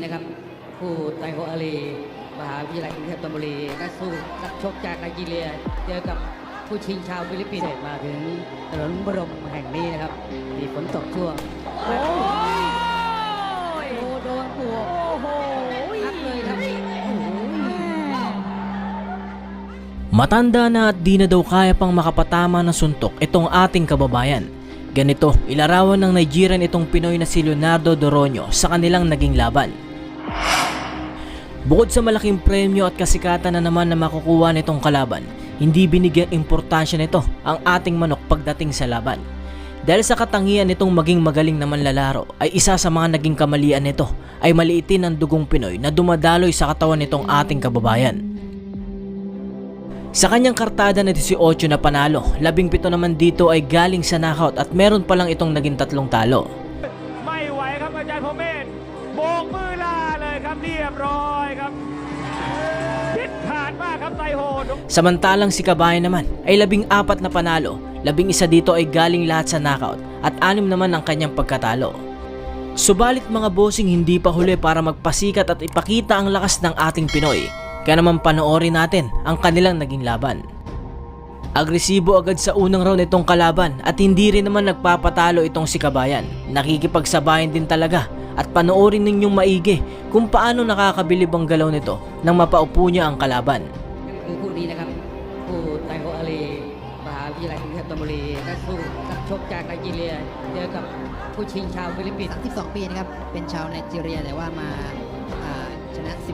นะครับผู้ไตโฮอาลีมหาวิทยาลัยกรุงเทพธนบุรีนักชกจากไนจีเรียเจอกับผู้ชิงชาวฟิลิปปินส์มาถึงถนนบรมแห่งนี้นะครับมีฝนตกช่วงโอ้ยโดนบวกโอ้โหนักเลยครับ Matanda na at di na daw kaya pang makapatama ng suntok itong ating kababayan. Ganito, ilarawan ng Nigerian itong Pinoy na si Leonardo Doronio sa kanilang naging laban. Bukod sa malaking premyo at kasikatan na naman na makukuha nitong kalaban, hindi binigyan importansya nito ang ating manok pagdating sa laban. Dahil sa katangian nitong maging magaling na manlalaro ay isa sa mga naging kamalian nito ay maliitin ang dugong Pinoy na dumadaloy sa katawan nitong ating kababayan. Sa kanyang kartada na 18 na panalo, 17 naman dito ay galing sa knockout at meron pa lang itong naging 3 talo. ไม่ไหวครับอาจารย์พรหมเมธโบกมือลาเลยครับเรียบร้อยครับเด็ดขาดมากครับไตโฮ Samantalang si Kabayan naman ay 14 na panalo, 11 dito ay galing lahat sa knockout at 6 naman ang kanyang pagkatalo. Subalit mga bossing, hindi pa huli para magpasikat at ipakita ang lakas ng ating Pinoy. Kaya naman panoorin natin ang kanilang naging laban. Agresibo agad sa unang round itong kalaban at hindi rin naman nagpapatalo itong si Kabayan. Nakikipagsabayan din talaga at panoorin ninyong maigi kung paano nakakabilib ang galaw nito nang mapaupo niya ang kalaban. คือคู่นี้นะครับผู้ไตโฮอาลีมหาวิทยาลัยกรุงเทพธนบุรีนักชกจากไนจีเรียเจอกับผู้ชิงชาวฟิลิปปินส์ 32 ปีนะครับเป็นชาวไนจีเรียแต่ว่ามาชนะ 18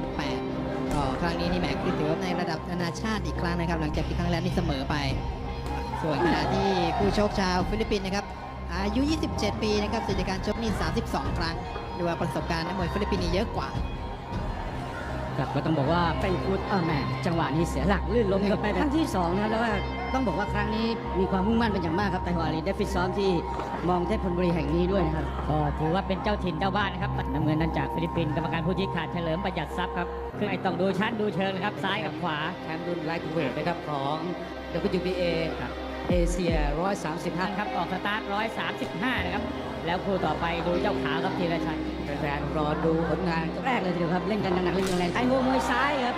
ครั้งนี้นี่แหมคือถือว่าในระดับนานาชาติอีกครั้งนะครับหลังจากที่ครั้งแรกนี่เสมอไปส่วนขณะที่ผู้ชกชาวฟิลิปปินส์นะครับอายุ 27 ปีนะครับสถิติการชกนี่ 32 ครั้งดูว่าประสบการณ์นักมวยฟิลิปปินส์นี่เยอะกว่า ครับก็ต้องบอกว่าเป็นฟุตแหมจังหวะนี้เสียหลักลื่นล้มกันไปครั้งที่2นะแล้วว่าต้องบอกว่าครั้งนี้มีความมุ่งมั่นเป็นอย่างมากครับไตโฮอาลีได้ฟิตซ้อมที่มองเทพธนบุรีแห่งนี้ด้วยนะครับก็ถือว่าเป็นเจ้าถิ่นเจ้าบ้านนะครับน้ำเงินนั้นจากฟิลิปปินส์กรรมการผู้ชี้ขาดเฉลิมประหยัดทรัพย์ครับคือไอ้ต้องดูชั้นดูเชิงนะครับซ้ายกับขวาแชมป์รุ่นไลท์เวทนะครับของ WBA ครับเอเชีย135ครับออกสตาร์ท135นะครับแล้วคู่ต่อไปดูเจ้าขาวครับธีรชัยแฟนๆรอดูผลงานแรกเลยทีเดียวครับเล่นกันหนักๆเล่นกันแรงไตโฮมวยซ้ายครับ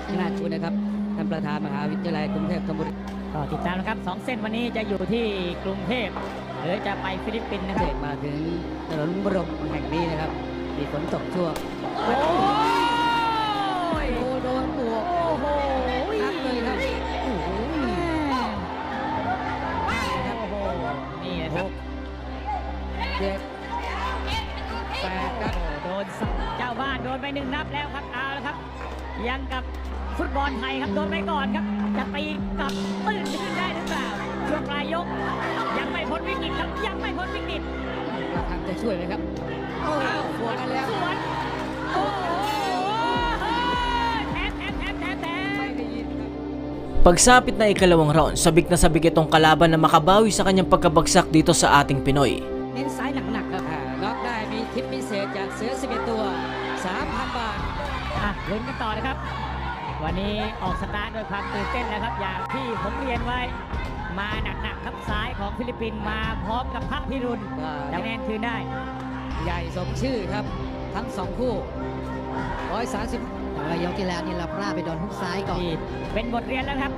ชนะชูนะครับท่านประธานมหาวิทยาลัยกรุงเทพธนบุรีก็ติดตามนะครับ2เส้นวันนี้จะอยู่ที่กรุงเทพหรือจะไปฟิลิปปินส์นะครับมาถึงถนนบรมแห่งนี้นะครับมีฝนตกช่วงโอ้ยโดนบวกโอ้โหนักเลยครับโอ้โหนี่นะครับเจ็บแปดครับโดนเจ้าบ้านโดนไป1 นับแล้วครับเอาละครับยังกับฟุตบอลไทยครับโดนไปก่อนครับจะตีกลับตื่นขึ้นได้หรือเปล่าช่วงปลายยกยังไม่พ้นวิกฤตครับยังไม่พ้นวิกฤตเราทำจะช่วยไหมครับโอ้สวนกันแล้วสวนโอ้โหแทนไม่ได้ยินครับ Pagsapit na ikalawang round, sabik na sabik itong kalaban na makabawi sa kanyang pagkabagsak dito sa ating Pinoy. เน้นซ้ายหนักๆครับน็อกได้มีทิปพิเศษจากเสือ11 ตัว 3,000 บาทลุ้นกันต่อนะครับวันนี้ออกสตาร์ทด้วยความตื่นเต้นนะครับอย่างที่ผมเรียนไว้มาหนักๆครับซ้ายของฟิลิปปินส์มาพร้อมกับพักพิรุณคะแนนคืนได้ใหญ่สมชื่อครับทั้ง2คู่130แต่ว่ายกที่แล้วนี่เราพลาดไปโดนฮุกซ้ายก่อน เป็นบทเรียนแล้วครับ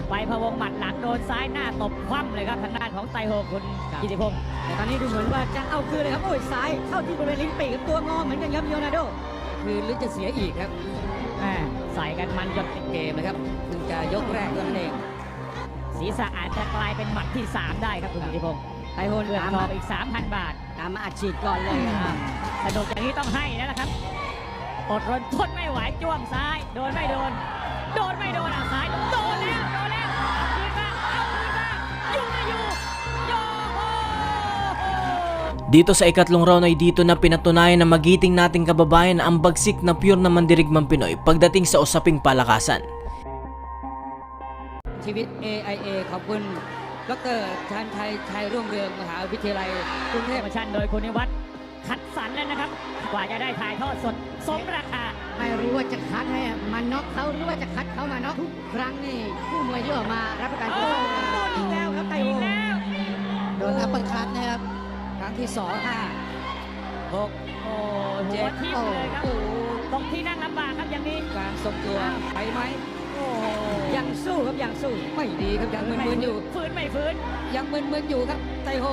ไปพะวงหมัดหลังโดนซ้ายหน้าตบคว่ำเลยครับทางด้านของไตโฮคุณกิติพงศ์แต่ตอนนี้ดูเหมือนว่าจะเอาคืนเลยครับโอ้ยซ้ายเข้าที่บริเวณลิ้นปีกกับตัวงอเหมือนกันครับโยนาโดคือหรือจะเสียอีกครับใส่กันมันจนติดเกมนะครับถึงจะยกแรกตัวนั่นเองศีรษะอาจจะกลายเป็นหมัดที่3ได้ครับคุณกิติพงศ์ไตโฮเดือดทองอีก 3,000 บาทตามมาอัดฉีดก่อนเลยสนุกอย่างนี้ต้องให้แล้วนะครับอดรนทนไม่ไหวจ้วงซ้ายโดนไม่โดนไม่โดนซ้ายโดนแล้วเอาคืนมาอยู่ไม่อยู่โยโฮ Dito sa ikatlong round ay dito na pinatunayan na magiting nating kababayan na ang bagsik na pure na mandirigmang Pinoy pagdating sa usaping palakasan. ชีวิต AIA ขอบคุณดร.ชาญชัยรุ่งเรืองมหาวิทยาลัยกรุงเทพมหานครโดยคุณนิวัฒน์คัดสรรแล้วนะครับกว่าจะได้ถ่ายทอดสดสมราคาไม่รู้ว่าจะคัดให้มาน็อกเขาหรือว่าจะคัดเขามาน็อกทุกครั้งนี่ผู้มวยที่ออกมารับประกันโดนอีกแล้วครับไตโฮ โดนอัปเปอร์คัตนะครับ ครั้งที่2 หก โอ้หัวทิ่มเลยครับ โอ้โห ตรงที่นั่งลำบากครับอย่างนี้ การทรงตัวไปไหม โอ้โห ยังสู้ครับยังสู้ ไม่ดีครับยังมึนๆอยู่ ฟื้นไม่ฟื้น ยังมึนๆอยู่ครับไตโฮ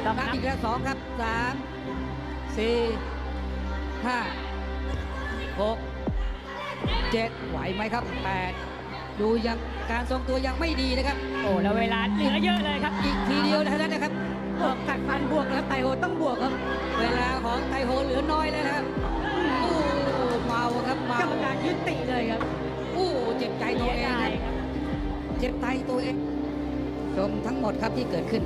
ต้อง นับ นับ อีกแล้ว2ครับ3 4 5 6 7ไหวไหมครับ8ดูยังการทรงตัวยังไม่ดีนะครับ โอ้แล้วเวลาเหลือเยอะเลยครับ อีกทีเดียวเท่านั้นนะครับ บวกกัดฟันบวกนะครับไตโฮต้องบวกครับ เวลาของไทโฮเหลือน้อยแล้วนะครับโอ้เมาครับเมาก รรมการยุติเลยครับ โอ้เจ็บใจตัวเองครับเจ็บใจตัวเองชมทั้งหมดครับที่เกิดขึ้น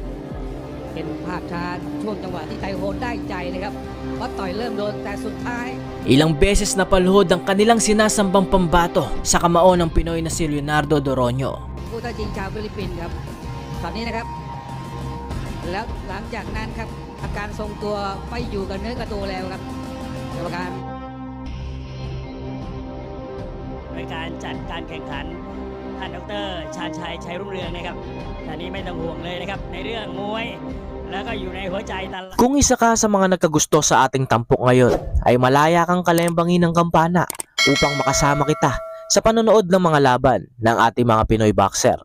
เป็นภาพช้าช่วงจังหวะที่ไทโฮได้ใจนะครับเพราะต่อยเริ่มโดนแต่สุดท้าย Ilang beses na paluhod ang kanilang sinasambang pambato sa kamao ng Pinoy na si Leonardo Doroño. ผู้ท้าชิงชาวฟิลิปปินส์ครับตอนนี้นะครับ แล้วหลังจากนั้นครับอาการทรงตัวไปอยู่กับเนื้อกับตัวแล้วครับกรรมการ ในการจัดการแข่งขันท่านดร.ชาญชัยชัยรุ่งเรืองนะครับท่านนี้ไม่ต้องห่วงเลยนะครับในเรื่องมวย แล้วก็อยู่ในหัวใจตลอด Kung isa ka sa mga nagkagusto sa ating tampok ngayon, ay malaya kang kalembangin ng kampana upang makasama kita sa panonood ng mga laban ng ating mga Pinoy boxer.